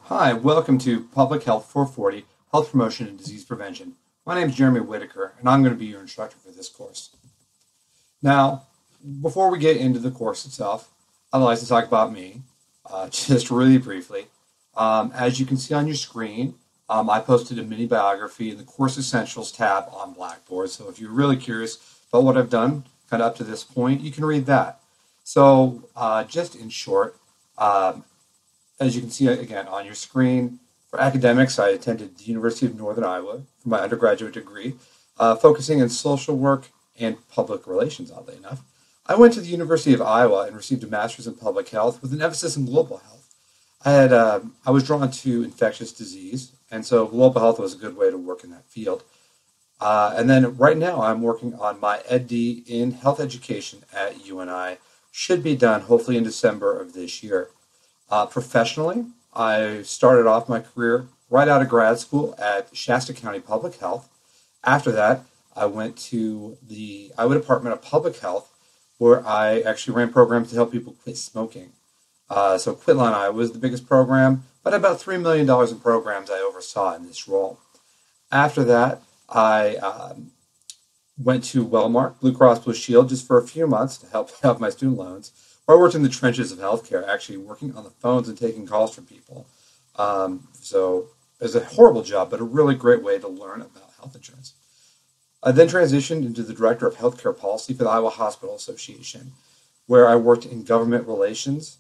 Hi, welcome to Public Health 440, Health Promotion and Disease Prevention. My name is Jeremy Whitaker, and I'm going to be your instructor for this course. Now, before we get into the course itself, I'd like to talk about me, just really briefly. As you can see on your screen, I posted a mini biography in the Course Essentials tab on Blackboard, so if you're really curious about what I've done kind of up to this point, you can read that. So, just in short, as you can see again on your screen, for academics, I attended the University of Northern Iowa for my undergraduate degree, focusing in social work and public relations, oddly enough. I went to the University of Iowa and received a master's in public health with an emphasis in global health. I was drawn to infectious disease, and so global health was a good way to work in that field. And then right now, I'm working on my EdD in health education at UNI. Should be done hopefully in December of this year. Professionally, I started off my career right out of grad school at Shasta County Public Health. After that, I went to the Iowa Department of Public Health, where I actually ran programs to help people quit smoking. So Quitline Iowa was the biggest program, but about $3 million in programs I oversaw in this role. After that, I went to Wellmark, Blue Cross Blue Shield, just for a few months to help pay off my student loans. Or I worked in the trenches of healthcare, actually working on the phones and taking calls from people. So it was a horrible job, but a really great way to learn about health insurance. I then transitioned into the Director of Healthcare Policy for the Iowa Hospital Association, where I worked in government relations,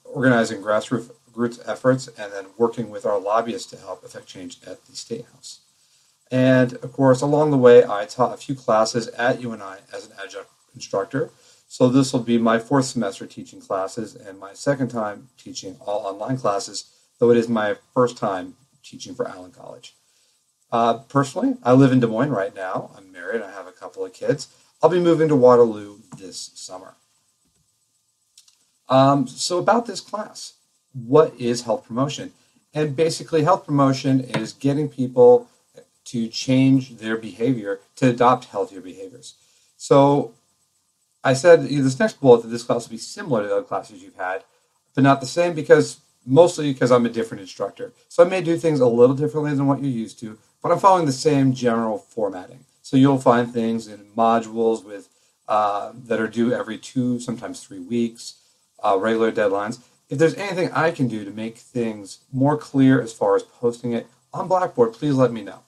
organizing grassroots efforts, and then working with our lobbyists to help affect change at the State House. And, of course, along the way, I taught a few classes at UNI as an adjunct instructor. So this will be my fourth semester teaching classes and my second time teaching all online classes, though it is my first time teaching for Allen College. Personally, I live in Des Moines right now. I'm married. I have a couple of kids. I'll be moving to Waterloo this summer. So about this class, what is health promotion? And basically, health promotion is getting people to change their behavior, to adopt healthier behaviors. So I said this next bullet that this class will be similar to the other classes you've had, but not the same mostly because I'm a different instructor. So I may do things a little differently than what you're used to, but I'm following the same general formatting. So you'll find things in modules with that are due every 2, sometimes 3 weeks, regular deadlines. If there's anything I can do to make things more clear as far as posting it on Blackboard, please let me know.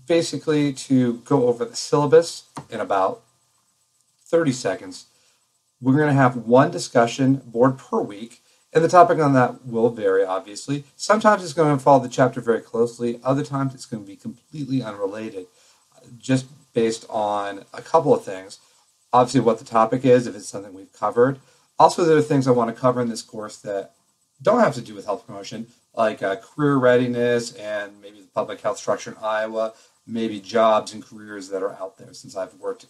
Basically, to go over the syllabus in about 30 seconds, we're going to have one discussion board per week, and the topic on that will vary, obviously. Sometimes it's going to follow the chapter very closely. Other times it's going to be completely unrelated, just based on a couple of things. Obviously, what the topic is, if it's something we've covered. Also, there are things I want to cover in this course that don't have to do with health promotion, like career readiness and maybe the public health structure in Iowa, maybe jobs and careers that are out there, since I've worked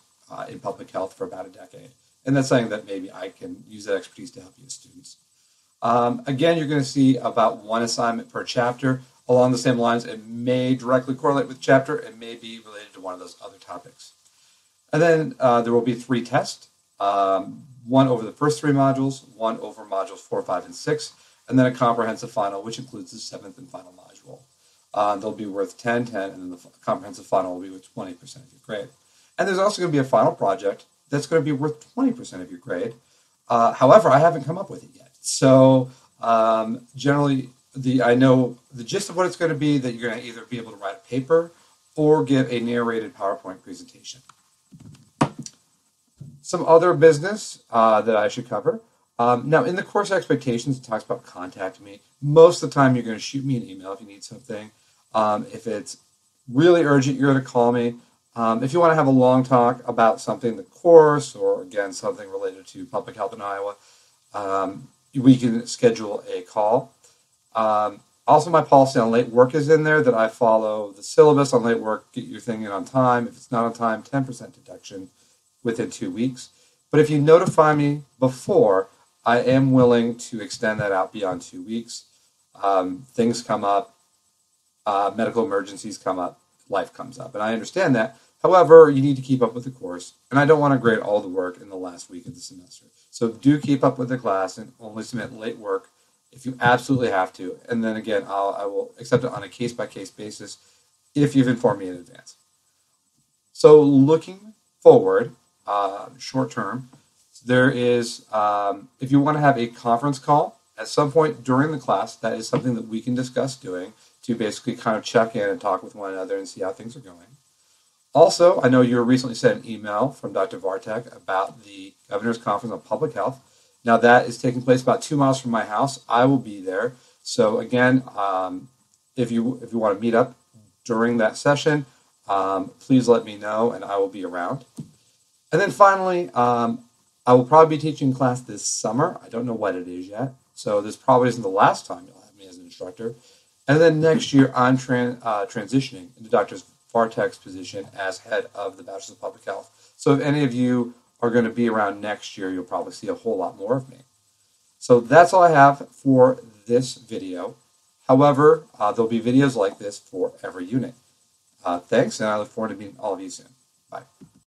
in public health for about a decade. And that's something that maybe I can use that expertise to help you as students. Again, you're going to see about one assignment per chapter. Along the same lines, it may directly correlate with the chapter. It may be related to one of those other topics. And then there will be 3 tests, one over the first 3 modules, one over modules 4, 5, and 6, and then a comprehensive final, which includes the 7th and final module. They'll be worth 10, 10, and then the comprehensive final will be worth 20% of your grade. And there's also going to be a final project that's going to be worth 20% of your grade. However, I haven't come up with it yet. So generally, I know the gist of what it's going to be, that you're going to either be able to write a paper or give a narrated PowerPoint presentation. Some other business that I should cover. Now, in the course expectations, it talks about contact me. Most of the time, you're going to shoot me an email if you need something. If it's really urgent, you're going to call me. If you want to have a long talk about something in the course, or again, something related to public health in Iowa, we can schedule a call. Also, my policy on late work is in there, that I follow the syllabus on late work, get your thing in on time. If it's not on time, 10% deduction within 2 weeks. But if you notify me before, I am willing to extend that out beyond 2 weeks. Things come up, medical emergencies come up, life comes up, and I understand that. However, you need to keep up with the course, and I don't want to grade all the work in the last week of the semester. So do keep up with the class and only submit late work if you absolutely have to. And then again, I will accept it on a case-by-case basis if you've informed me in advance. So looking forward, short term, there is, if you want to have a conference call at some point during the class, that is something that we can discuss doing to basically kind of check in and talk with one another and see how things are going. Also, I know you were recently sent an email from Dr. Vartek about the Governor's Conference on Public Health. Now that is taking place about 2 miles from my house. I will be there. So again, if you want to meet up during that session, please let me know and I will be around. And then finally, I will probably be teaching class this summer. I don't know what it is yet. So this probably isn't the last time you'll have me as an instructor. And then next year, I'm transitioning into Dr. Vartek's position as head of the Bachelor of Public Health. So if any of you are going to be around next year, you'll probably see a whole lot more of me. So that's all I have for this video. However, there'll be videos like this for every unit. Thanks, and I look forward to meeting all of you soon. Bye.